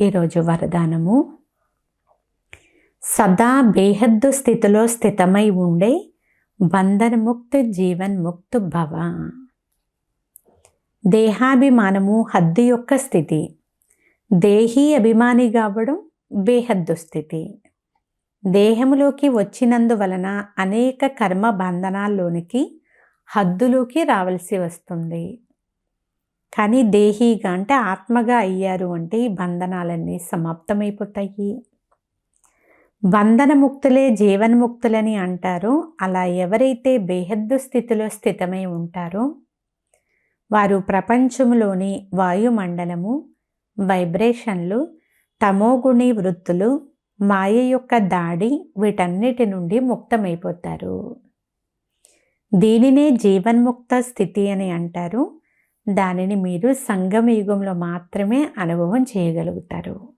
ఈరోజు వరదానము, సదా బేహద్దు స్థితిలో స్థితమై ఉండే బంధనముక్త జీవన్ముక్త భవ. దేహాభిమానము హద్దు యొక్క స్థితి. దేహీ అభిమాని కావడం బేహద్దు స్థితి. దేహములోకి వచ్చినందువలన అనేక కర్మ బంధనాల్లోనికి హద్దులోకి రావాల్సి వస్తుంది. కానీ దేహీగా అంటే ఆత్మగా అయ్యారు అంటే ఈ బంధనాలన్నీ సమాప్తమైపోతాయి. బంధనముక్తులే జీవన్ముక్తులని అంటారో అలా ఎవరైతే బేహద్దు స్థితిలో స్థితమై ఉంటారో వారు ప్రపంచంలోని వాయుమండలము, వైబ్రేషన్లు, తమోగుణి వృత్తులు, మాయ యొక్క దాడి వీటన్నిటి నుండి ముక్తమైపోతారు. దీనినే జీవన్ముక్త స్థితి అని అంటారు. దానిని మీరు సంగమ యుగంలో మాత్రమే అనుభవం చేయగలుగుతారు.